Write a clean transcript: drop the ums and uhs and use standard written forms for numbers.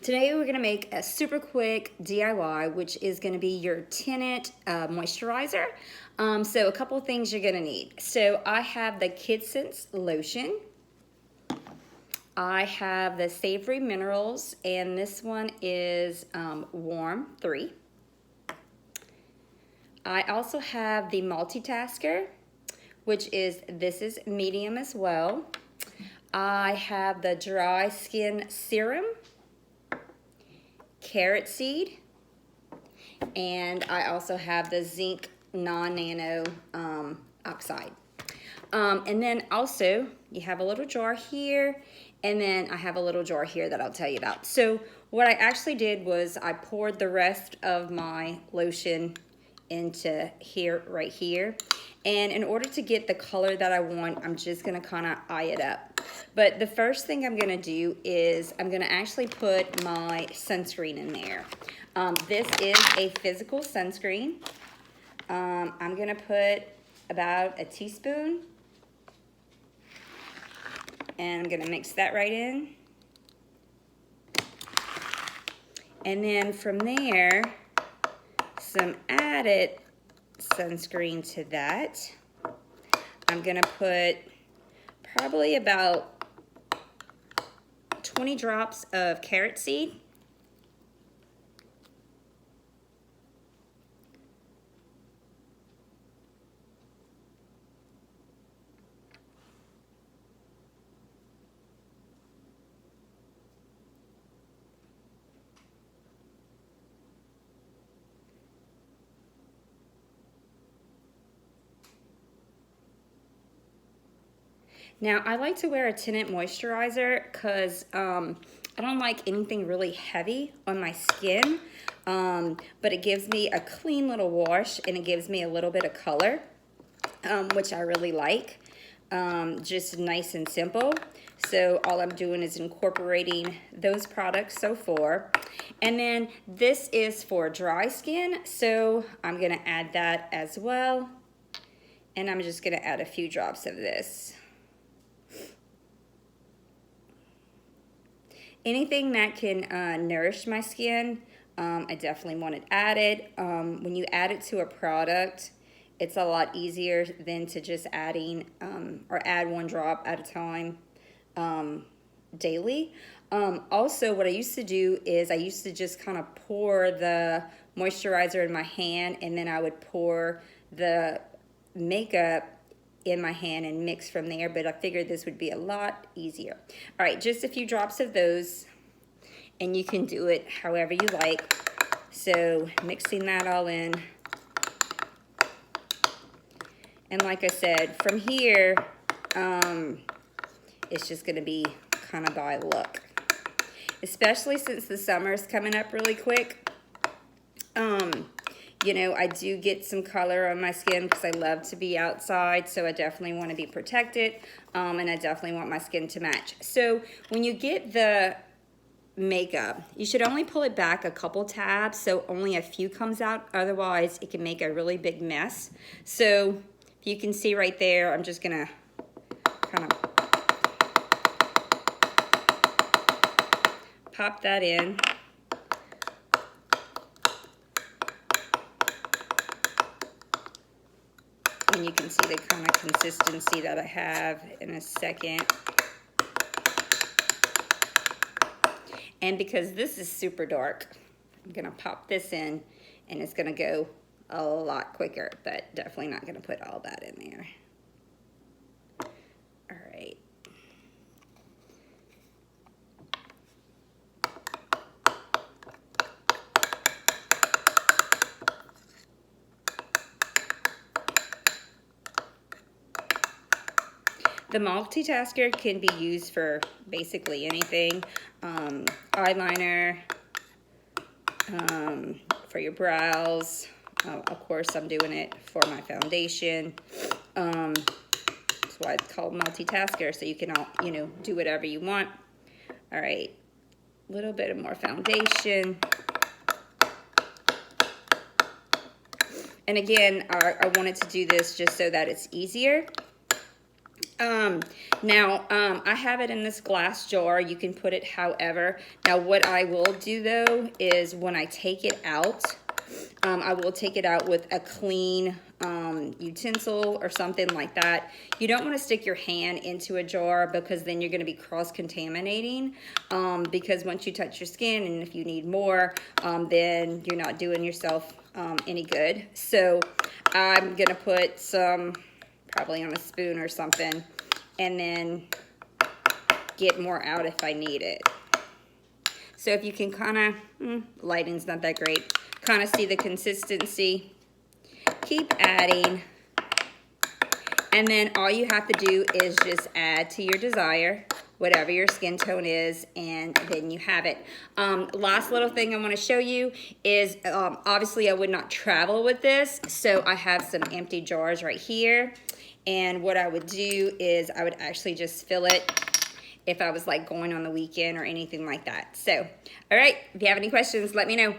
Today we're going to make a super quick DIY, which is going to be your Tinted Moisturizer. So a couple of things you're going to need. So I have the Kid Sense lotion. I have the Savory Minerals, and this one is Warm 3. I also have the Multitasker, which this is medium as well. I have the Dry Skin Serum, carrot seed, and I also have the zinc non-nano oxide. And then also you have a little jar here, and then I have a little jar here that I'll tell you about. So what I actually did was I poured the rest of my lotion into here, right here. And in order to get the color that I want, I'm just gonna kind of eye it up. But the first thing I'm gonna do is I'm gonna actually put my sunscreen in there. This is a physical sunscreen. I'm gonna put about a teaspoon, and I'm gonna mix that right in. And then from there, some added sunscreen to that. I'm gonna put probably about 20 drops of carrot seed. Now, I like to wear a tinted moisturizer because I don't like anything really heavy on my skin, but it gives me a clean little wash, and it gives me a little bit of color, which I really like. Just nice and simple. So all I'm doing is incorporating those products so far. And then this is for dry skin, so I'm gonna add that as well. And I'm just gonna add a few drops of this. Anything that can nourish my skin, I definitely want it added. When you add it to a product, it's a lot easier than to just adding or add one drop at a time daily. Also, what I used to do is I used to just kind of pour the moisturizer in my hand, and then I would pour the makeup in my hand and mix from there, but I figured this would be a lot easier. All right, just a few drops of those, and you can do it however you like. So mixing that all in. And like I said, from here, it's just gonna be kind of by look. Especially since the summer is coming up really quick. You know, I do get some color on my skin because I love to be outside, so I definitely want to be protected, and I definitely want my skin to match. So when you get the makeup, you should only pull it back a couple tabs so only a few comes out, otherwise it can make a really big mess. So if you can see right there, I'm just gonna kind of pop that in. And you can see the kind of consistency that I have in a second. And because this is super dark, I'm gonna pop this in, and it's gonna go a lot quicker, but definitely not gonna put all that in there. All right. The multitasker can be used for basically anything. Eyeliner, for your brows. Of course, I'm doing it for my foundation. That's why it's called multitasker, so you can do whatever you want. All right, a little bit of more foundation. And again, I wanted to do this just so that it's easier. I have it in this glass jar. You can put it however. Now what I will do though is when I take it out, I will take it out with a clean utensil or something like that. You don't want to stick your hand into a jar because then you're going to be cross-contaminating, because once you touch your skin and if you need more, then you're not doing yourself any good. So I'm going to put some probably on a spoon or something and then get more out if I need it. So if you can kind of, lighting's not that great, kind of see the consistency, keep adding, and then all you have to do is just add to your desire, whatever your skin tone is, and then you have it. Last little thing I want to show you is, obviously I would not travel with this, so I have some empty jars right here, and what I would do is I would actually just fill it if I was like going on the weekend or anything like that. So, all right, if you have any questions, let me know.